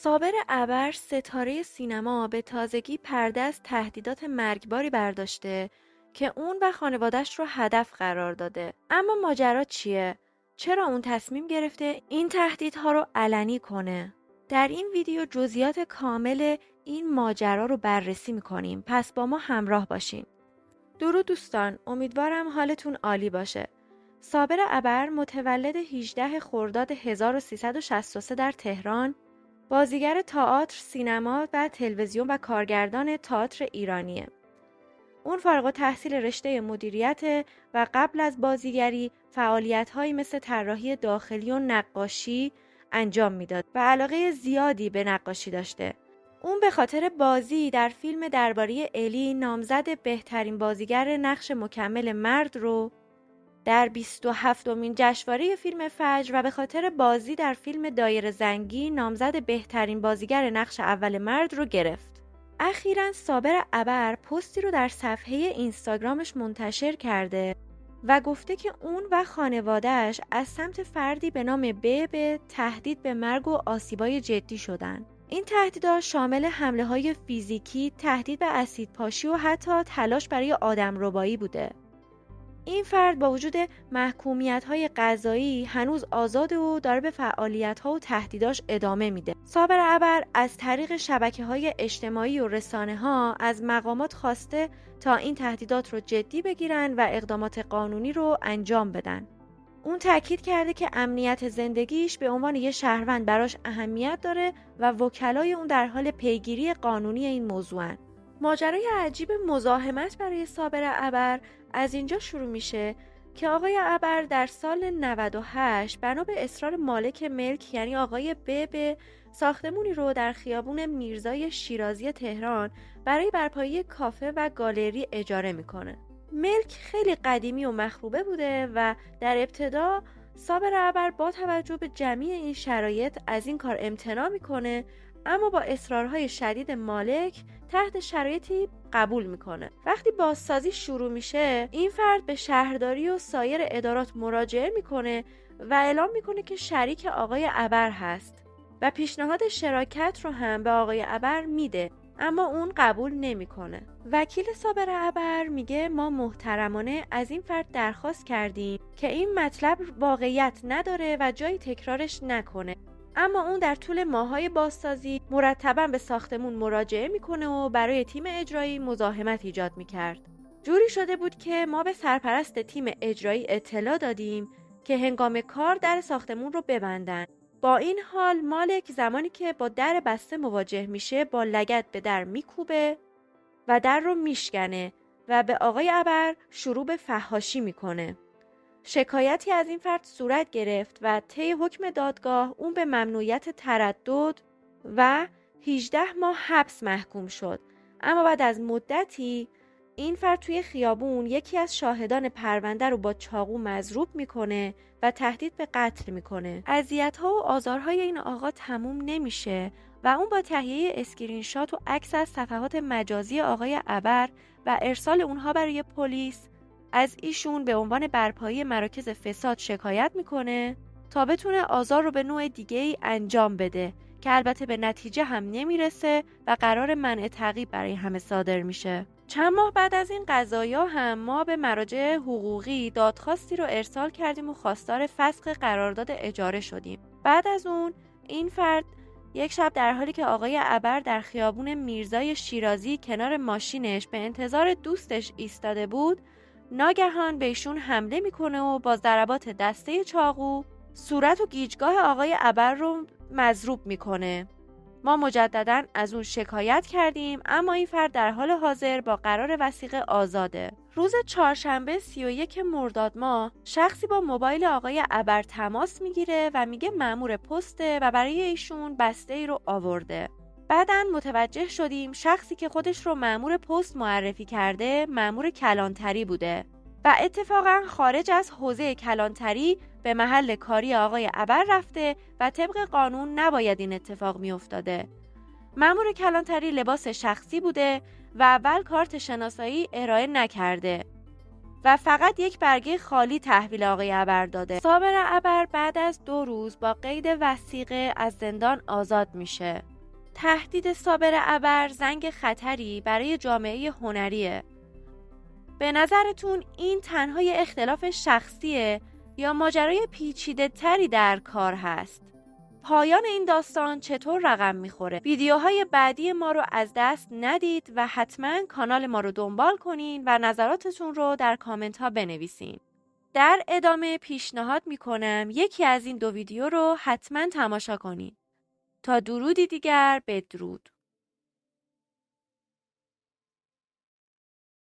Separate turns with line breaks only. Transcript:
صابر ابر ستاره سینما به تازگی پرده از تهدیدات مرگباری برداشته که اون و خانوادش رو هدف قرار داده. اما ماجرا چیه؟ چرا اون تصمیم گرفته این تهدیدها رو علنی کنه؟ در این ویدیو جزئیات کامل این ماجرا رو بررسی می‌کنیم. پس با ما همراه باشین. درود دوستان، امیدوارم حالتون عالی باشه. صابر ابر متولد 18 خرداد 1363 در تهران، بازیگر تئاتر، سینما و تلویزیون و کارگردان تئاتر ایرانیه. اون فارغ التحصیل رشته مدیریت و قبل از بازیگری فعالیت‌هایی مثل طراحی داخلی و نقاشی انجام میداد و علاقه زیادی به نقاشی داشته. اون به خاطر بازی در فیلم درباره الی نامزد بهترین بازیگر نقش مکمل مرد رو در 27مین جشنواره فیلم فجر و به خاطر بازی در فیلم دایره زنگی نامزد بهترین بازیگر نقش اول مرد رو گرفت. اخیراً صابر ابر پستی رو در صفحه اینستاگرامش منتشر کرده و گفته که اون و خانواده‌اش از سمت فردی به نام به تهدید به مرگ و آسیبای جدی شدن. این تهدیدها شامل حمله‌های فیزیکی، تهدید به اسیدپاشی و حتی تلاش برای آدمربایی بوده. این فرد با وجود محکومیت‌های قضایی هنوز آزاده و داره به فعالیت‌ها و تهدیداش ادامه میده. صابر ابر از طریق شبکه‌های اجتماعی و رسانه‌ها از مقامات خواسته تا این تهدیدات رو جدی بگیرن و اقدامات قانونی رو انجام بدن. اون تاکید کرده که امنیت زندگیش به عنوان یه شهروند براش اهمیت داره و وکلای اون در حال پیگیری قانونی این موضوعن. ماجرای عجیب مزاحمت برای صابر ابر از اینجا شروع میشه که آقای ابر در سال 98 بنا به اصرار مالک ملک یعنی آقای به ساختمونی رو در خیابون میرزای شیرازی تهران برای برپایی کافه و گالری اجاره میکنه. ملک خیلی قدیمی و مخروبه بوده و در ابتدا صابر ابر با توجه به جمعی این شرایط از این کار امتناع میکنه، اما با اصرارهای شدید مالک تحت شرایطی قبول میکنه. وقتی بازسازی شروع میشه، این فرد به شهرداری و سایر ادارات مراجعه میکنه و اعلام میکنه که شریک آقای ابر هست و پیشنهاد شراکت رو هم به آقای ابر میده، اما اون قبول نمیکنه. وکیل صابر ابر میگه ما محترمانه از این فرد درخواست کردیم که این مطلب واقعیت نداره و جایی تکرارش نکنه، اما اون در طول ماه‌های بازسازی مرتباً به ساختمون مراجعه میکنه و برای تیم اجرایی مزاحمت ایجاد میکرد. جوری شده بود که ما به سرپرست تیم اجرایی اطلاع دادیم که هنگام کار در ساختمون رو ببندن. با این حال مالک زمانی که با در بسته مواجه میشه با لگد به در میکوبه و در رو میشکنه و به آقای ابر شروع به فحاشی میکنه. شکایتی از این فرد صورت گرفت و طی حکم دادگاه اون به ممنوعیت تردد و 18 ماه حبس محکوم شد. اما بعد از مدتی این فرد توی خیابون یکی از شاهدان پرونده رو با چاقو مضروب میکنه و تهدید به قتل میکنه. اذیت‌ها و آزارهای این آقا تموم نمیشه و اون با تهیه اسکرین شات و عکس از صفحات مجازی آقای ابر و ارسال اونها برای پلیس از ایشون به عنوان برپایی مراکز فساد شکایت میکنه تا بتونه آزار رو به نوع دیگه‌ای انجام بده که البته به نتیجه هم نمیرسه و قرار منع تعقیب برای همه صادر میشه. چند ماه بعد از این قضایا هم ما به مراجع حقوقی دادخواستی رو ارسال کردیم و خواستار فسخ قرارداد اجاره شدیم. بعد از اون این فرد یک شب در حالی که آقای ابر در خیابون میرزای شیرازی کنار ماشینش به انتظار دوستش ایستاده بود، ناگهان بهشون حمله میکنه و با ضربات دسته چاقو صورت و گیجگاه آقای ابر رو مضروب میکنه. ما مجدداً از اون شکایت کردیم، اما این فرد در حال حاضر با قرار وثیقه آزاده. روز چهارشنبه 31 مرداد ماه شخصی با موبایل آقای ابر تماس میگیره و میگه مأمور پسته و برای ایشون بسته ای رو آورده. بعداً متوجه شدیم شخصی که خودش رو مأمور پست معرفی کرده مأمور کلانتری بوده و اتفاقاً خارج از حوزه کلانتری به محل کاری آقای ابر رفته و طبق قانون نباید این اتفاق میافتاده. مأمور کلانتری لباس شخصی بوده و اول کارت شناسایی ارائه نکرده و فقط یک برگه خالی تحویل آقای ابر داده. صابر ابر بعد از 2 روز با قید وثیقه از زندان آزاد میشه. تهدید صابر ابر زنگ خطری برای جامعه هنریه. به نظرتون این تنها یه اختلاف شخصیه یا ماجرای پیچیده تری در کار هست؟ پایان این داستان چطور رقم میخوره؟ ویدیوهای بعدی ما رو از دست ندید و حتما کانال ما رو دنبال کنین و نظراتتون رو در کامنت ها بنویسین. در ادامه پیشنهاد میکنم یکی از این دو ویدیو رو حتما تماشا کنین. تا درودی دیگر، بدرود.